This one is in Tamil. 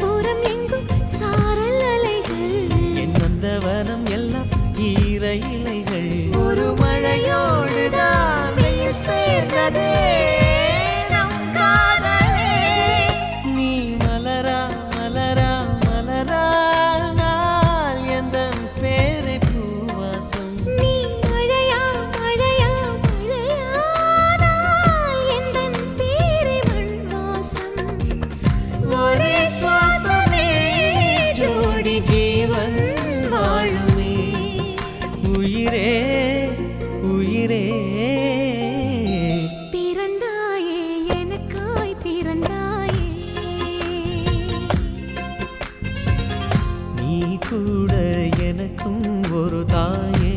புறம் எங்கும் சாரல் அலைகள் என் நந்தவனம் எல்லாம் ஈர இலைகள் ஒரு மழையோடுதான் வெயில் சேர்ந்ததே நம் காதலே நீ மலரா மலரா மலரா நாள் எந்தன் பேரை பூவாசம் நீ மழையா மழையா மழையானால் எந்தன் பேரை மண் வாசம் ஒரே சுவாசமே ஜோடி ஜீவன் வாழுமே உயிரே உயிரே பிறந்தாயே எனக்காய் பிறந்தாயே நீ கூட எனக்கும் ஒரு தாயே